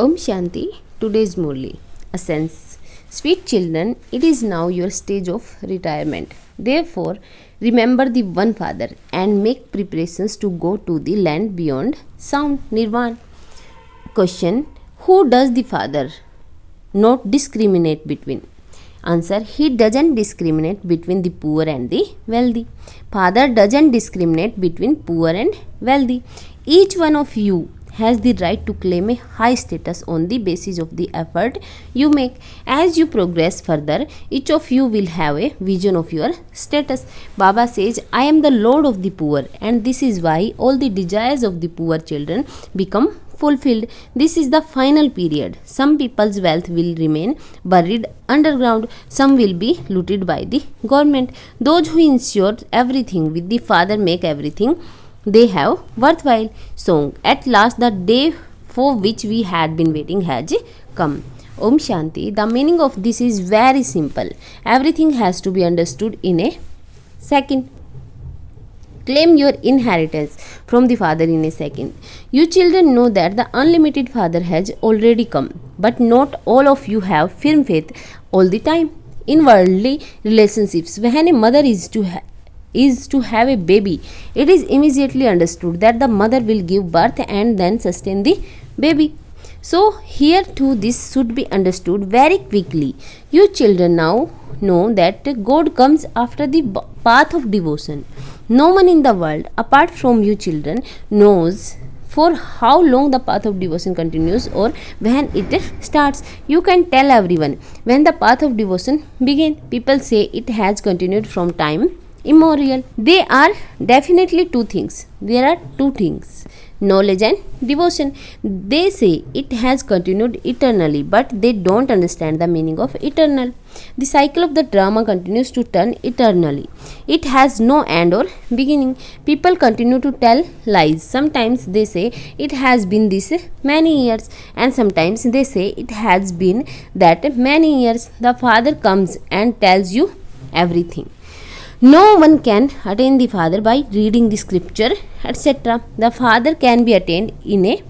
Om Shanti, today's Murli. Essence. Sweet children, it is now your stage of retirement. Therefore, remember the one Father and make preparations to go to the land beyond sound, Nirvana. Question. Who does the Father not discriminate between? Answer. He doesn't discriminate between the poor and the wealthy. Father doesn't discriminate between poor and wealthy. Each one of you has the right to claim a high status on the basis of the effort you make. As you progress further, each of you will have a vision of your status. Baba says, I am the Lord of the poor, and this is why all the desires of the poor children become fulfilled. This is the final period. Some people's wealth will remain buried underground. Some will be looted by the government. Those who ensure everything with the Father make everything they have worthwhile. Song. At last the day for which we had been waiting has come. Om Shanti. The meaning of this is very simple. Everything has to be understood in a second. Claim your inheritance from the Father in a second. You children know that the unlimited Father has already come, but not all of you have firm faith all the time. In worldly relationships, when a mother is to have a baby, it is immediately understood that the mother will give birth and then sustain the baby. So here too this should be understood very quickly. You children now know that God comes after the path of devotion. No one in the world apart from you children knows for how long the path of devotion continues or when it starts. You can tell everyone when the path of devotion began. People say it has continued from time immemorial. There are definitely two things. There are two things. Knowledge and devotion. They say it has continued eternally, but they don't understand the meaning of eternal. The cycle of the drama continues to turn eternally. It has no end or beginning. People continue to tell lies. Sometimes they say it has been this many years, and sometimes they say it has been that many years. The Father comes and tells you everything. No one can attain the Father by reading the scripture, etc. The Father can be attained in a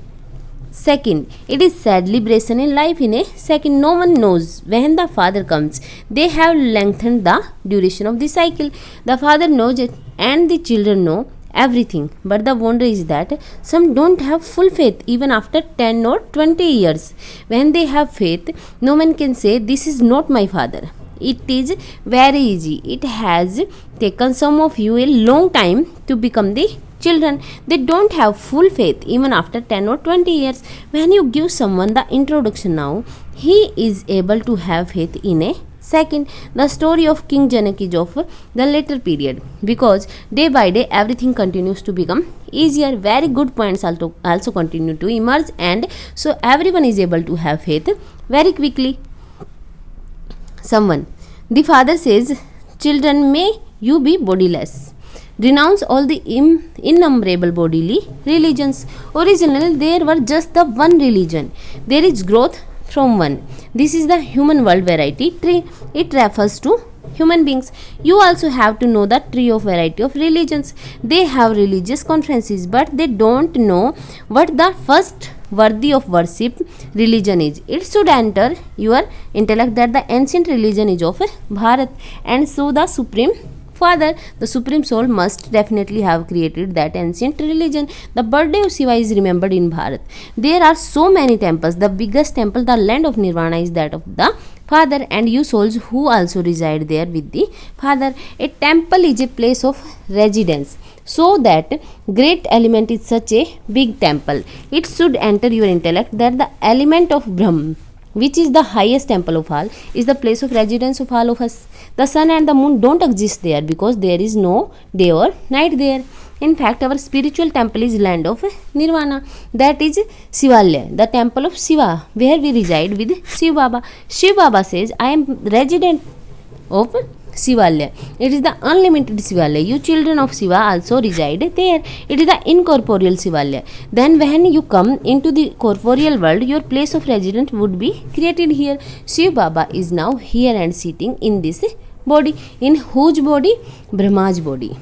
second. It is said liberation in life in a second. No one knows when the Father comes. They have lengthened the duration of the cycle. The Father knows it and the children know everything. But the wonder is that some don't have full faith even after 10 or 20 years. When they have faith, no one can say, this is not my Father. It is very easy. It has taken some of you a long time to become the children. They don't have full faith even after 10 or 20 years. When you give someone the introduction now, he is able to have faith in a second. The story of King Janak is of the later period, because day by day everything continues to become easier. Very good points also continue to emerge, and so everyone is able to have faith very quickly. Someone. The Father says, children, may you be bodiless. Renounce all the innumerable bodily religions. Originally, there were just the one religion. There is growth from one. This is the human world variety tree. It refers to human beings. You also have to know the tree of variety of religions. They have religious conferences, but they don't know what the first worthy of worship religion is. It should enter your intellect that the ancient religion is of Bharat, and so the Supreme Father, the Supreme Soul, must definitely have created that ancient religion. The birthday of Shiva is remembered in Bharat. There are so many temples. The biggest temple, the land of Nirvana, is that of the Father, and you souls who also reside there with the Father. A temple is a place of residence. So that great element is such a big temple. It should enter your intellect that the element of Brahm, which is the highest temple of all, is the place of residence of all of us. The sun and the moon don't exist there because there is no day or night there. In fact, our spiritual temple is land of Nirvana. That is Shivalaya, the temple of Shiva, where we reside with Shiv Baba. Shiv Baba says, I am resident of Shivalaya. It is the unlimited Shivalaya. You children of Shiva also reside there. It is the incorporeal Shivalaya. Then when you come into the corporeal world, your place of residence would be created here. Shiv Baba is now here and sitting in this body. In whose body? Brahma's body.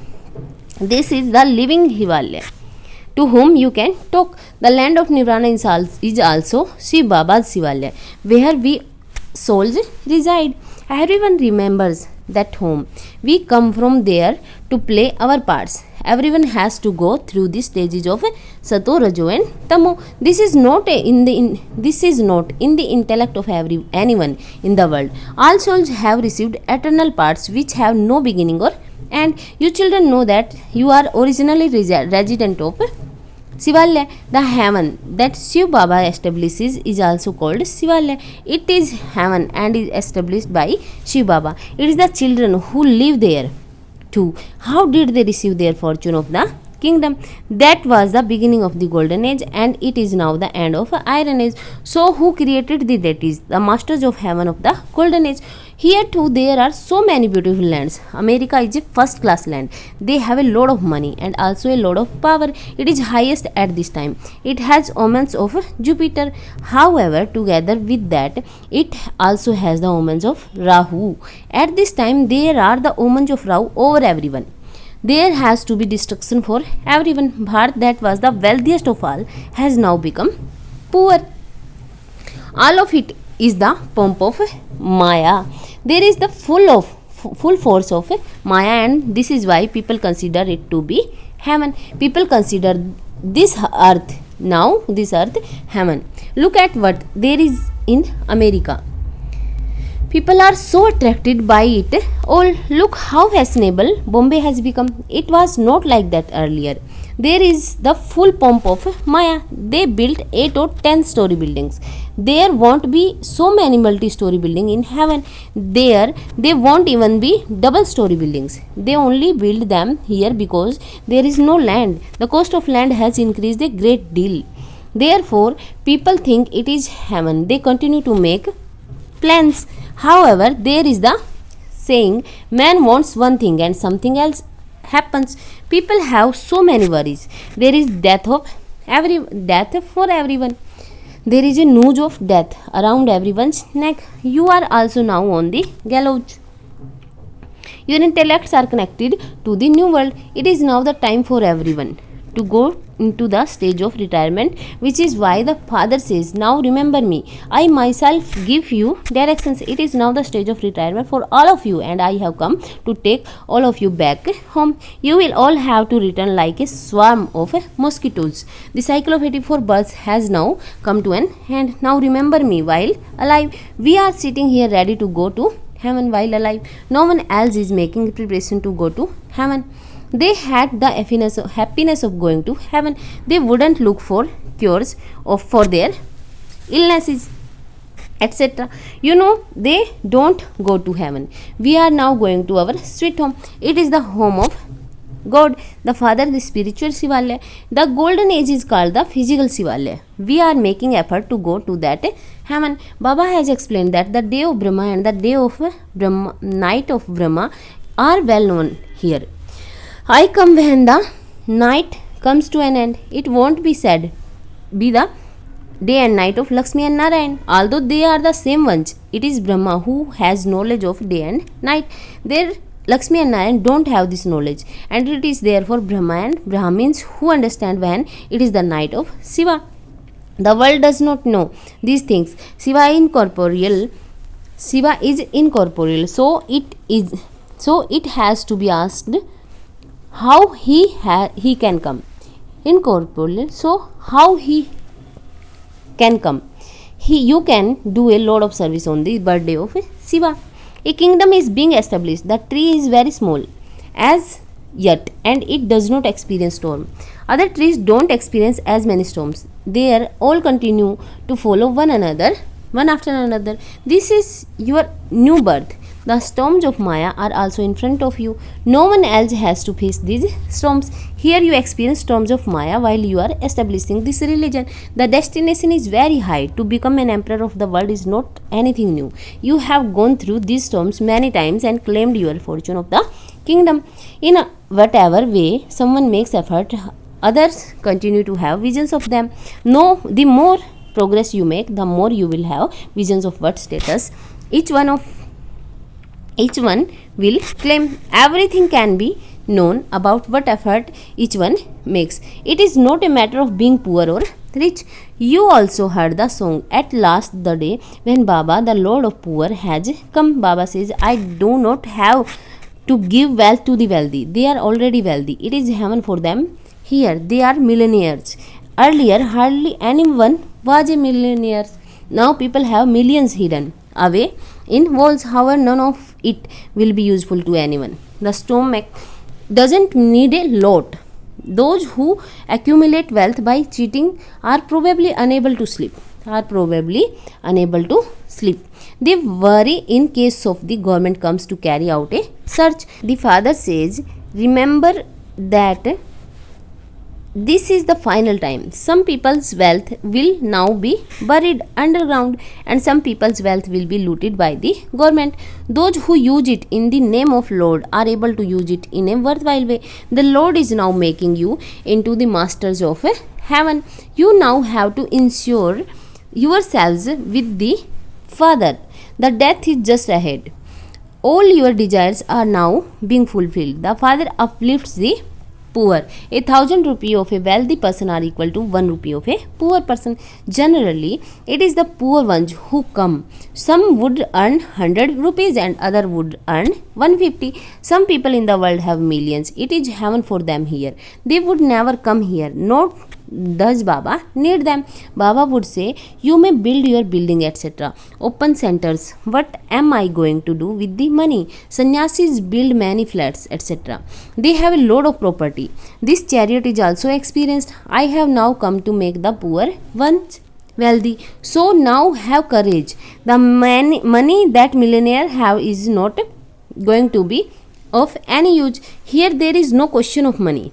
This is the living Himalaya. to whom you can talk. The land of Nirvana is also Shiv Baba's Shivalaya, where we souls reside. Everyone remembers that home. We come from there to play our parts. Everyone has to go through the stages of Sato, Rajo, and Tamo. This is not in the intellect of anyone in the world. All souls have received eternal parts which have no beginning or end. You children know that you are originally resident of Shivalaya. The heaven that Shiv Baba establishes is also called Shivalaya. It is heaven and is established by Shiv Baba. It is the children who live there too. How did they receive their fortune of the kingdom? That was the beginning of the golden age, and it is now the end of iron age. So who created the deities, the masters of heaven of the golden age? Here too there are so many beautiful lands. America is a first class land. They have a lot of money and also a lot of power. It is highest at this time. It has omens of Jupiter. However, together with that, it also has the omens of Rahu. At this time there are the omens of Rahu over everyone. There has to be destruction for everyone. Bharat, that was the wealthiest of all, has now become poor. All of it is the pomp of Maya. There is the full force of Maya, and this is why people consider it to be heaven. People consider this earth heaven. Look at what there is in America. People are so attracted by it. Oh, look how fashionable Bombay has become. It was not like that earlier. There is the full pomp of Maya. They built 8 or 10 story buildings. There won't be so many multi-story buildings in heaven. There won't even be double story buildings. They only build them here because there is no land. The cost of land has increased a great deal. Therefore, people think it is heaven. They continue to make plans. However, there is the saying, man wants one thing and something else happens. People have so many worries. There is death for everyone. There is a noose of death around everyone's neck. You are also now on the gallows. Your intellects are connected to the new world. It is now the time for everyone to go into the stage of retirement, which is why the father says, now remember me, I myself give you directions. It is now the stage of retirement for all of you, and I have come to take all of you back home. You will all have to return like a swarm of mosquitoes. The cycle of 84 births has now come to an end. Now remember me while alive. We are sitting here ready to go to heaven while alive. No one else is making preparation to go to heaven. They had the happiness of going to heaven. They wouldn't look for cures for their illnesses, etc. They don't go to heaven. We are now going to our sweet home. It is the home of God, the Father, the spiritual Shivalaya. The golden age is called the physical Shivalaya. We are making effort to go to that heaven. Baba has explained that the day of Brahma and the day of night of Brahma are well known here. I come when the night comes to an end. It won't be said be the day and night of Lakshmi and Narayan, although they are the same ones. It is Brahma who has knowledge of day and night. Their Lakshmi and Narayan don't have this knowledge, and it is therefore Brahma and Brahmins who understand when it is the night of Shiva. The world does not know these things. Shiva is incorporeal, so it has to be asked how he can come. Incorporeal, so how he can come. You can do a lot of service on the birthday of Shiva. A kingdom is being established. The tree is very small as yet, and it does not experience storm. Other trees don't experience as many storms. They all continue to follow one after another. This is your new birth. The storms of Maya are also in front of you. No one else has to face these storms. Here you experience storms of Maya while you are establishing this religion. The destination is very high. To become an emperor of the world is not anything new. You have gone through these storms many times and claimed your fortune of the kingdom. In whatever way someone makes effort, others continue to have visions of them. No, the more progress you make, the more you will have visions of what status each one will claim. Everything can be known about what effort each one makes. It is not a matter of being poor or rich. You also heard the song, At Last the Day When Baba, the Lord of Poor, has come. Baba says, I do not have to give wealth to the wealthy. They are already wealthy. It is heaven for them. Here they are millionaires. Earlier, hardly anyone was a millionaire. Now people have millions hidden away in walls. However, none of it will be useful to anyone. The stomach doesn't need a lot. Those who accumulate wealth by cheating are probably unable to sleep. They worry in case of the government comes to carry out a search. The father says, remember that this is the final time. Some people's wealth will now be buried underground, and some people's wealth will be looted by the government. Those who use it in the name of Lord are able to use it in a worthwhile way. The Lord is now making you into the masters of heaven. You now have to ensure yourselves with the Father. The death is just ahead. All your desires are now being fulfilled. The Father uplifts the poor. 1,000 rupees of a wealthy person are equal to 1 rupee of a poor person. Generally, it is the poor ones who come. Some would earn 100 rupees and other would earn 150. Some people in the world have millions. It is heaven for them here. They would never come here. Not does Baba need them. Baba would say, you may build your building, etc. Open centers. What am I going to do with the money? Sannyasis build many flats, etc. They have a lot of property. This chariot is also experienced. I have now come to make the poor ones wealthy. So now have courage. The money that millionaire have is not going to be of any use. Here there is no question of money.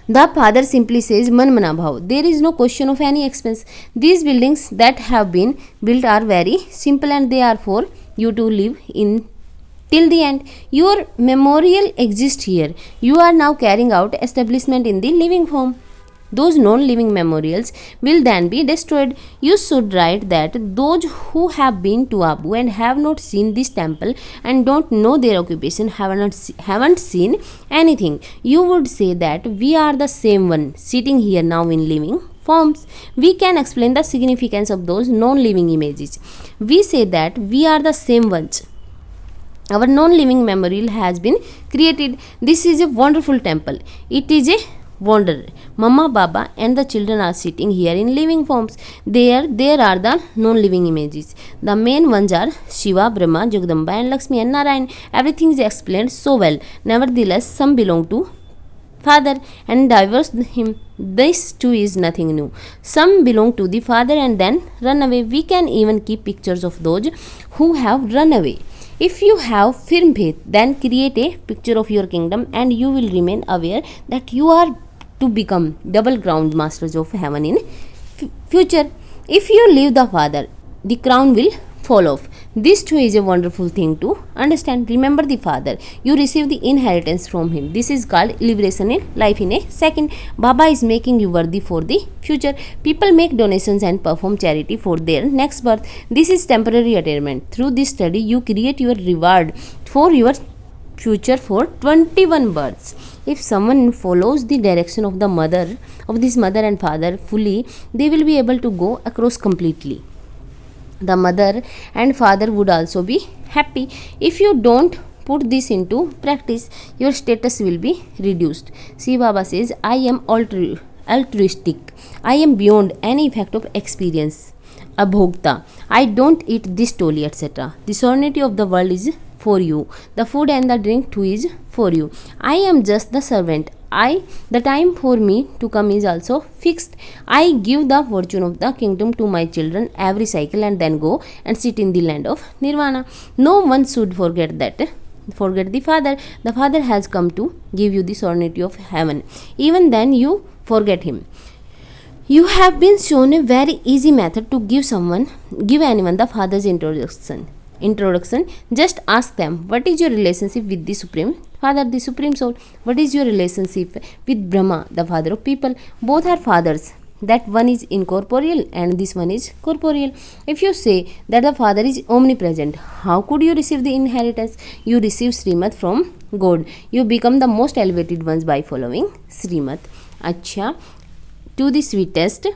The father simply says, Man mana bhav. There is no question of any expense. These buildings that have been built are very simple and they are for you to live in till the end. Your memorial exists here. You are now carrying out establishment in the living form. Those non-living memorials will then be destroyed. You should write that those who have been to Abu and have not seen this temple and don't know their occupation haven't seen anything. You would say that we are the same one sitting here now in living forms. We can explain the significance of those non-living images. We say that we are the same ones. Our non-living memorial has been created. This is a wonderful temple. It is a wonder. Mama, Baba and the children are sitting here in living forms. There are the non-living images. The main ones are Shiva, Brahma, Jagdamba and Lakshmi and Narayan. Everything is explained so well. Nevertheless, some belong to Father and divorce him. This too is nothing new. Some belong to the Father and then run away. We can even keep pictures of those who have run away. If you have firm faith, then create a picture of your kingdom and you will remain aware that you are to become double crowned masters of heaven in future. If you leave the Father, the crown will fall off. This too is a wonderful thing to understand. Remember the Father. You receive the inheritance from him. This is called liberation in life in a second. Baba is making you worthy for the future. People make donations and perform charity for their next birth. This is temporary attainment. Through this study, you create your reward for your future for 21 births. If someone follows the direction of this mother and father fully, they will be able to go across completely. The mother and father would also be happy. If you don't put this into practice, your status will be reduced. See, Baba says, I am altruistic. I am beyond any effect of experience. Abhogta. I don't eat this toli, etc. The sovereignty of the world is for you. The food and the drink too is for you. I am just the servant. The time for me to come is also fixed. I give the fortune of the kingdom to my children every cycle and then go and sit in the land of Nirvana. No one should forget the Father. The Father has come to give you the sovereignty of heaven. Even then you forget him. You have been shown a very easy method to give anyone the Father's introduction. Just ask them, what is your relationship with the Supreme Father, the Supreme Soul? What is your relationship with Brahma, the father of people? Both are fathers. that one is incorporeal and this one is corporeal. If you say that the Father is omnipresent, how could you receive the inheritance? You receive Srimad from God. You become the most elevated ones by following Srimad. Acha, to the sweetest,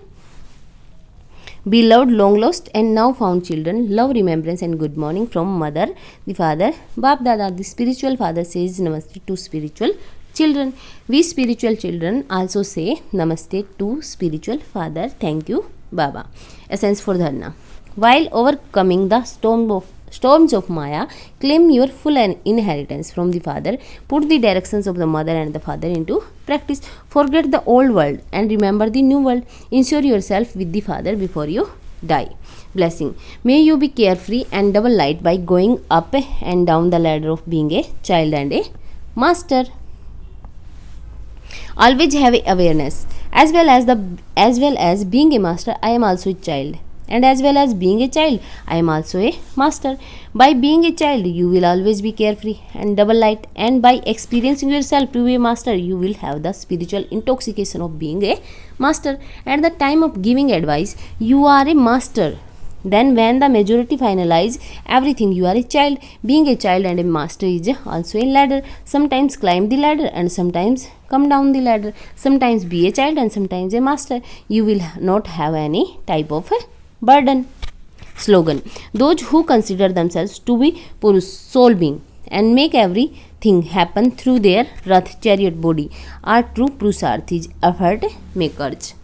beloved, long lost and now found children, love, remembrance and good morning from mother, the father, Bap Dada. The spiritual father says namaste to spiritual children. We spiritual children also say namaste to spiritual father. Thank you, Baba. Essence for Dharna. While overcoming the storms of Maya, claim your full inheritance from the father. Put the directions of the mother and the father into practice. Forget the old world and remember the new world. Ensure yourself with the father before you die. Blessing. May you be carefree and double light by going up and down the ladder of being a child and a master. Always have awareness. As well as being a master, I am also a child. And as well as being a child, I am also a master. By being a child, you will always be carefree and double light, and by experiencing yourself to be a master, you will have the spiritual intoxication of being a master. At the time of giving advice, you are a master. Then when the majority finalize everything, you are a child. Being a child and a master is also a ladder. Sometimes climb the ladder and sometimes come down the ladder. Sometimes be a child and sometimes a master. You will not have any type of burden. Slogan. Those who consider themselves to be Purush, soul being, and make everything happen through their Rath, chariot body are true Purusharthis, effort makers.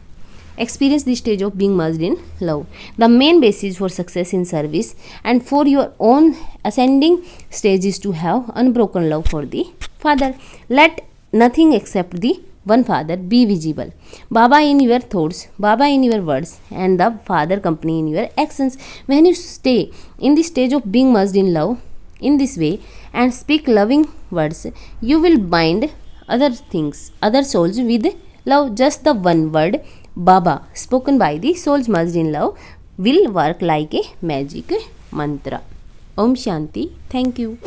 Experience the stage of being merged in love. The main basis for success in service and for your own ascending stage is to have unbroken love for the Father. Let nothing except the one Father be visible. Baba in your thoughts, Baba in your words, and the Father company in your actions. When you stay in the stage of being merged in love in this way and speak loving words, you will bind other things, other souls with love. Just the one word Baba spoken by the souls merged in love will work like a magic mantra. Om Shanti. Thank you.